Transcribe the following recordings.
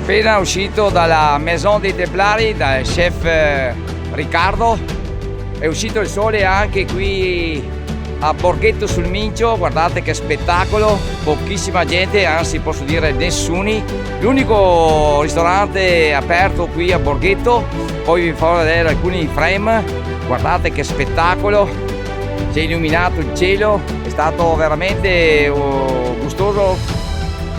appena uscito dalla Maison dei Templari, dal chef Riccardo. È uscito il sole anche qui a Borghetto sul Mincio, guardate che spettacolo, pochissima gente, anzi posso dire nessuni. L'unico ristorante aperto qui a Borghetto, poi vi farò vedere alcuni frame, guardate che spettacolo, si è illuminato il cielo, è stato veramente gustoso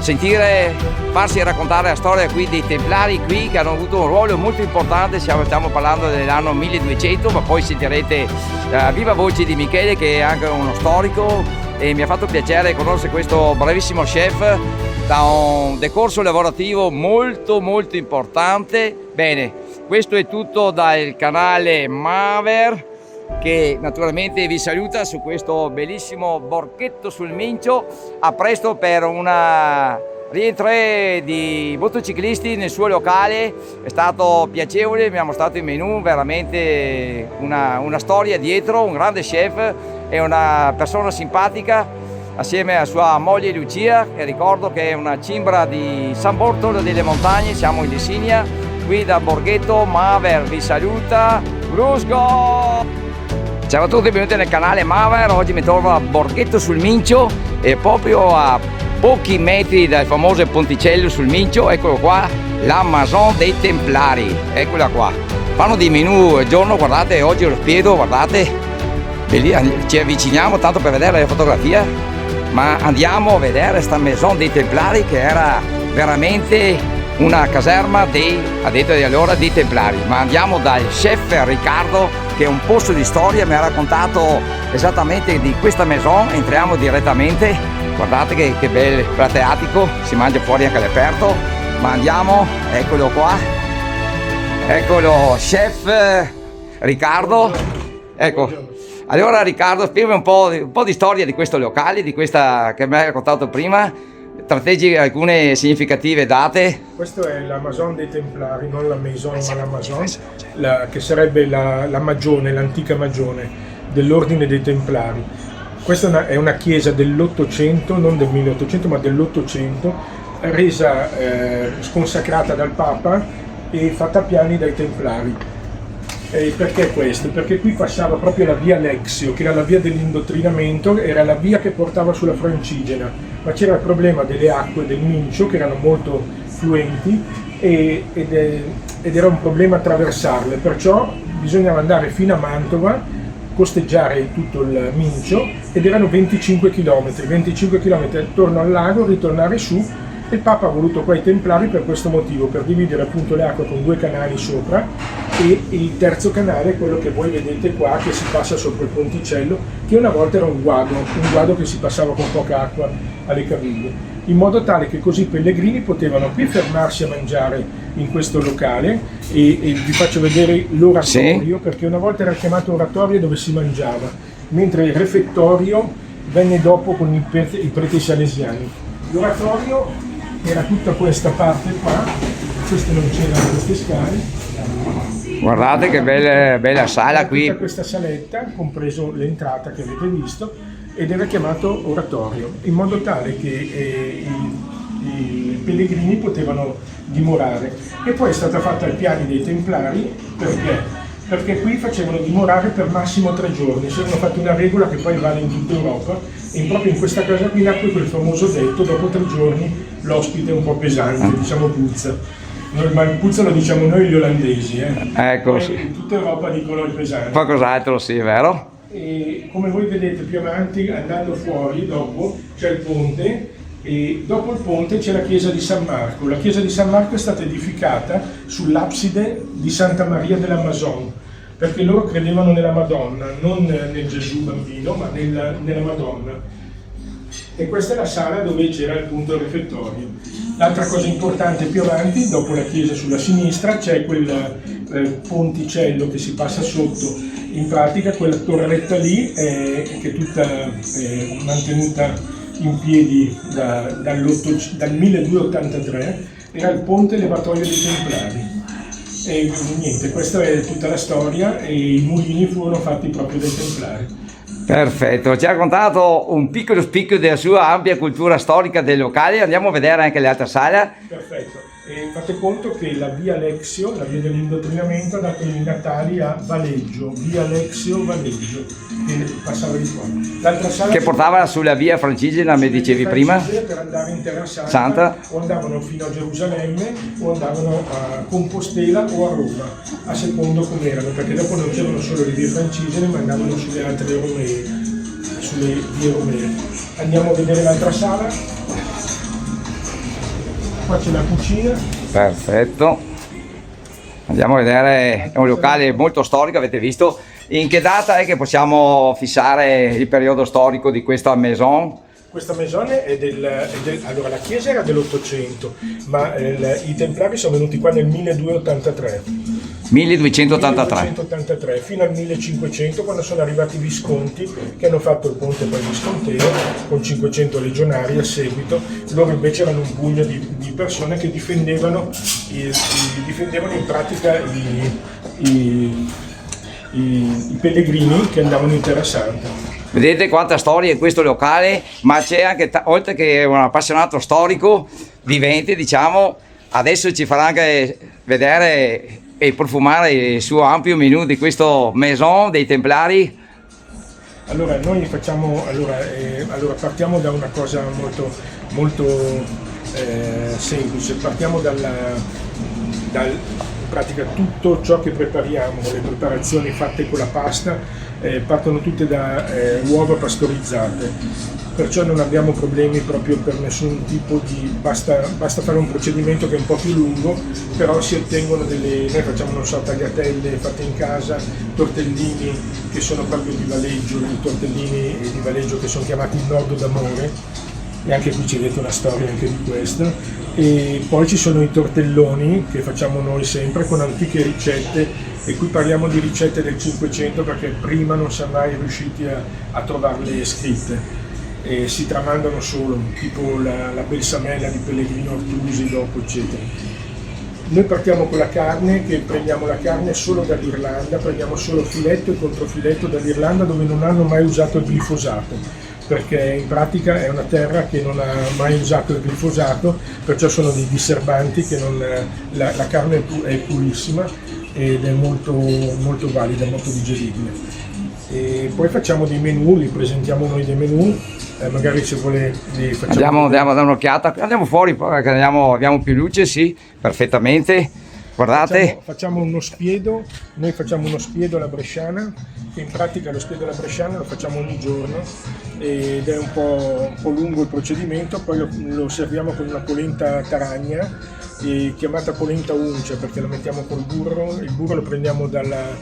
sentire, farsi raccontare la storia qui dei Templari qui che hanno avuto un ruolo molto importante. Stiamo parlando dell'anno 1200, ma poi sentirete viva voce di Michele che è anche uno storico, e mi ha fatto piacere conoscere questo bravissimo chef da un decorso lavorativo molto importante. Bene, questo è tutto dal canale Maver, che naturalmente vi saluta su questo bellissimo Borghetto sul Mincio. A presto per una rientro di motociclisti nel suo locale, è stato piacevole, mi ha mostrato il menù, veramente una storia dietro, un grande chef e una persona simpatica, assieme a sua moglie Lucia, che ricordo che è una cimbra di San Bortolo delle Montagne. Siamo in Lessinia, qui da Borghetto. Maver vi saluta, Brusco! Ciao a tutti, benvenuti nel canale Maver. Oggi mi trovo a Borghetto sul Mincio e proprio a pochi metri dal famoso ponticello sul Mincio, eccolo qua, la Maison dei Templari, eccola qua. Fanno dei menù al giorno, guardate, oggi lo spiego, guardate, ci avviciniamo tanto per vedere la fotografia, ma andiamo a vedere sta Maison dei Templari che era veramente una caserma ha detto di allora, dei Templari. Ma andiamo dal chef Riccardo, che è un posto di storia, mi ha raccontato esattamente di questa maison. Entriamo direttamente, guardate che bel prateatico, si mangia fuori anche all'aperto, ma andiamo, eccolo qua, eccolo chef Riccardo. Ecco, allora Riccardo, spiegami un po' di storia di questo locale, di questa che mi hai raccontato prima. Tratteggi alcune significative date. Questo è la Maison dei Templari, non la Maison ma la Maison, che sarebbe la magione, l'antica magione dell'ordine dei Templari. Questa è una chiesa dell'800, non del 1800 ma dell'800, resa sconsacrata dal Papa e fatta a piani dai Templari. E perché questo? Perché qui passava proprio la via Lexio, che era la via dell'indottrinamento, era la via che portava sulla Francigena, ma c'era il problema delle acque del Mincio che erano molto fluenti ed era un problema attraversarle, perciò bisognava andare fino a Mantova, costeggiare tutto il Mincio, ed erano 25 km attorno al lago, ritornare su. Il Papa ha voluto qua i Templari per questo motivo, per dividere appunto le acque con due canali sopra, e il terzo canale è quello che voi vedete qua, che si passa sopra il ponticello, che una volta era un guado che si passava con poca acqua alle caviglie, in modo tale che così i pellegrini potevano qui fermarsi a mangiare in questo locale, e vi faccio vedere l'oratorio, sì, perché una volta era chiamato oratorio dove si mangiava, mentre il refettorio venne dopo con i preti salesiani. L'oratorio era tutta questa parte qua, queste non c'erano queste scale. Guardate che bella sala qui. Tutta questa saletta, compreso l'entrata che avete visto, ed era chiamato oratorio, in modo tale che i pellegrini potevano dimorare. E poi è stata fatta ai piani dei Templari, perché qui facevano dimorare per massimo 3 giorni. Si erano fatti una regola che poi vale in tutta Europa, e proprio in questa casa qui nacque quel famoso detto: dopo 3 giorni l'ospite è un po' pesante, diciamo puzza. Ma il puzza lo diciamo noi gli olandesi, Ecco, sì. In tutta Europa dicono il pesante. Qualcos'altro, sì, è vero? E come voi vedete più avanti, andando fuori, dopo c'è il ponte, e dopo il ponte c'è la chiesa di San Marco. La chiesa di San Marco è stata edificata sull'abside di Santa Maria della Maison, perché loro credevano nella Madonna, non nel Gesù bambino, ma nella Madonna. E questa è la sala dove c'era appunto il refettorio. L'altra cosa importante più avanti, dopo la chiesa sulla sinistra, c'è quel ponticello che si passa sotto. In pratica quella torretta lì che è tutta mantenuta in piedi dal 1283, era il ponte levatoio dei Templari. E niente, questa è tutta la storia, e i mulini furono fatti proprio dai Templari. Perfetto, ci ha raccontato un piccolo spicchio della sua ampia cultura storica del locale. Andiamo a vedere anche l'altra sala. Perfetto, E fate conto che la via Lexio, la via dell'indottrinamento, ha dato i natali a Valeggio, via Lexio Valeggio, che passava di qua. L'altra sala Che portava sulla via Francigena, mi dicevi prima? Per andare in Terra Santa, Santa. O andavano fino a Gerusalemme o andavano a Compostela o a Roma, a secondo come erano, perché dopo non c'erano solo le vie francigene ma andavano sulle altre romee, sulle vie romee. Andiamo a vedere l'altra sala. Qua c'è la cucina. Perfetto. Andiamo a vedere, è un locale molto storico, avete visto. In che data è che possiamo fissare il periodo storico di questa maison? Questa maison allora la chiesa era dell'800, ma i templari sono venuti qua nel 1283. 1283. Fino al 1500, quando sono arrivati i Visconti che hanno fatto il ponte poi visconteo con 500 legionari a seguito. Loro invece erano un pugno di persone che difendevano in pratica i pellegrini che andavano in Terra Santa. Vedete quanta storia in questo locale, ma c'è anche, oltre che un appassionato storico, vivente diciamo, adesso ci farà anche vedere e profumare il suo ampio menù di questo maison dei Templari. Allora noi facciamo, partiamo da una cosa molto semplice, partiamo in pratica tutto ciò che prepariamo, le preparazioni fatte con la pasta partono tutte da uova pastorizzate, perciò non abbiamo problemi proprio per nessun tipo di, basta fare un procedimento che è un po' più lungo, però si ottengono noi facciamo non so, tagliatelle fatte in casa, tortellini che sono proprio di Valeggio, i tortellini di Valeggio che sono chiamati il Nord d'Amore, e anche qui c'è dietro una storia anche di questo. E poi ci sono i tortelloni che facciamo noi sempre con antiche ricette, e qui parliamo di ricette del 500 perché prima non siamo mai riusciti a trovarle scritte, e si tramandano solo, tipo la belsamella di Pellegrino Ortusi dopo eccetera. Noi partiamo con la carne, che prendiamo la carne solo dall'Irlanda, prendiamo solo filetto e controfiletto dall'Irlanda, dove non hanno mai usato il glifosato, perché in pratica è una terra che non ha mai usato il glifosato, perciò sono dei disserbanti che la carne è purissima ed è molto, molto valida, molto digeribile. E poi facciamo dei menù, li presentiamo noi dei menù, magari se vuole li facciamo. Andiamo a dare un'occhiata, andiamo fuori perché abbiamo più luce, sì, perfettamente. Guardate. Facciamo uno spiedo, noi facciamo uno spiedo alla bresciana, che in pratica lo spiedo alla bresciana lo facciamo ogni giorno ed è un po' lungo il procedimento, poi lo serviamo con una polenta taragna, chiamata polenta uncia perché la mettiamo col burro. Il burro lo prendiamo dalla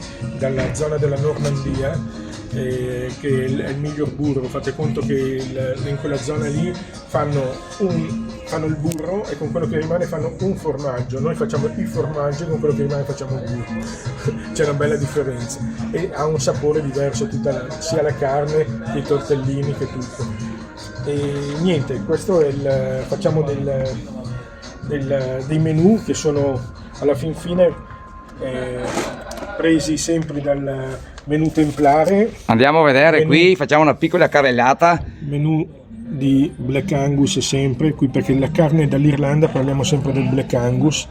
zona della Normandia, che è il miglior burro. Fate conto che in quella zona lì fanno il burro e con quello che rimane fanno un formaggio. Noi facciamo il formaggio e con quello che rimane facciamo il burro. C'è una bella differenza e ha un sapore diverso sia la carne che i tortellini che tutto. E niente, questo è facciamo dei menù che sono alla fin fine presi sempre dal menù templare. Andiamo a vedere qui, facciamo una piccola carrellata. Menù di Black Angus sempre, qui perché la carne è dall'Irlanda, parliamo sempre del Black Angus.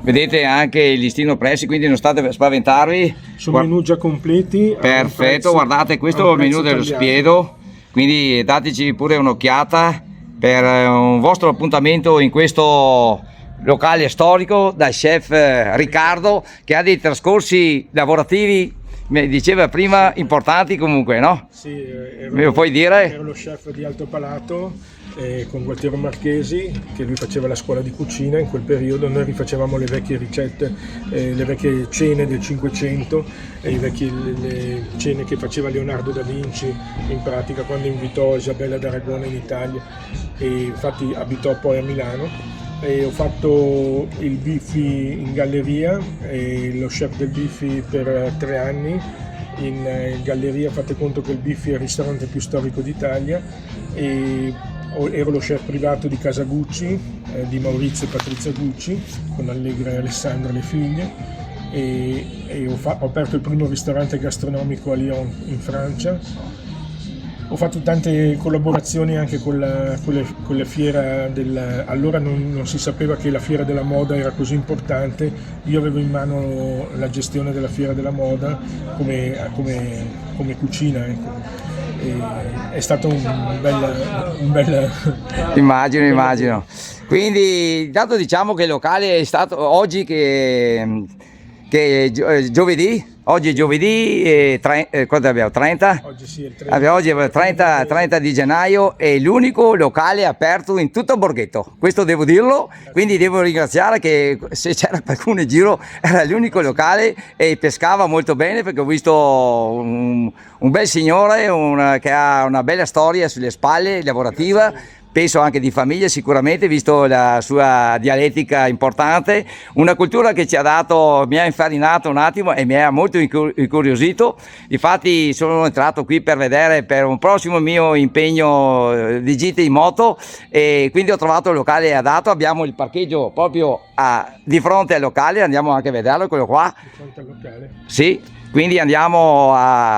Vedete anche il listino prezzi, quindi non state per spaventarvi. Sono menù già completi. Perfetto, guardate, questo è il menù dello spiedo, quindi dateci pure un'occhiata per un vostro appuntamento in questo locale storico dal chef Riccardo, che ha dei trascorsi lavorativi, mi diceva prima, importanti comunque, no? Sì, me lo puoi dire? Ero lo chef di Alto Palato con Gualtiero Marchesi, che lui faceva la scuola di cucina in quel periodo. Noi rifacevamo le vecchie ricette, le vecchie cene del 500 e le cene che faceva Leonardo da Vinci in pratica quando invitò Isabella d'Aragona in Italia, e infatti abitò poi a Milano. E ho fatto il Biffi in galleria, lo chef del Biffi per 3 anni in galleria. Fate conto che il Biffi è il ristorante più storico d'Italia, e ero lo chef privato di Casa Gucci, di Maurizio e Patrizia Gucci, con Allegra e Alessandra, le figlie, e ho aperto il primo ristorante gastronomico a Lyon in Francia. Ho fatto tante collaborazioni anche con la fiera allora non si sapeva che la fiera della moda era così importante. Io avevo in mano la gestione della fiera della moda come cucina, ecco. È stato un bel Immagino. Quindi intanto diciamo che il locale è stato oggi giovedì. Oggi è giovedì, quando abbiamo? 30? Oggi sì, è il 30. Oggi è 30 di gennaio, è l'unico locale aperto in tutto Borghetto, questo devo dirlo, quindi devo ringraziare che se c'era qualcuno in giro era l'unico locale e pescava molto bene, perché ho visto un bel signore che ha una bella storia sulle spalle, lavorativa. Penso anche di famiglia sicuramente, visto la sua dialettica importante, una cultura che ci ha dato, mi ha infarinato un attimo e mi ha molto incuriosito. Infatti sono entrato qui per vedere per un prossimo mio impegno di gite in moto, e quindi ho trovato il locale adatto. Abbiamo il parcheggio proprio di fronte al locale, andiamo anche a vederlo, quello qua. Di fronte al locale? Sì, quindi andiamo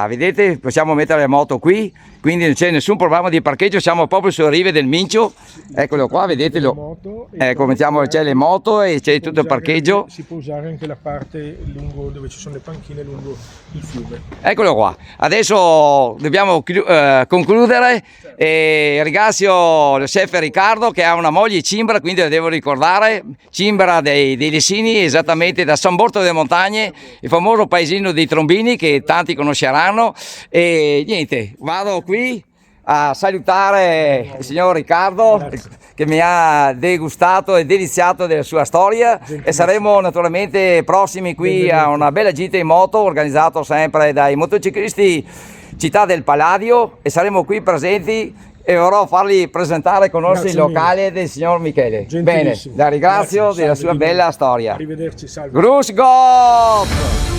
vedete, possiamo mettere le moto qui. Quindi non c'è nessun problema di parcheggio, siamo proprio sulle rive del Mincio, eccolo qua, vedetelo, c'è le moto e c'è tutto il parcheggio. Si può usare anche la parte lungo dove ci sono le panchine lungo il fiume. Eccolo qua, adesso dobbiamo concludere e ringrazio il chef Riccardo che ha una moglie cimbra, quindi la devo ricordare, cimbra dei Lessini, esattamente da San Bordo delle Montagne, il famoso paesino dei Trombini che tanti conosceranno. E niente, vado qui a salutare il signor Riccardo che mi ha degustato e deliziato della sua storia, e saremo naturalmente prossimi qui a una bella gita in moto organizzato sempre dai motociclisti Città del Palladio, e saremo qui presenti e vorrò fargli presentare e conoscere il locale del signor Michele. Bene, la ringrazio della sua bella storia. Arrivederci, salve. Grüß Gott!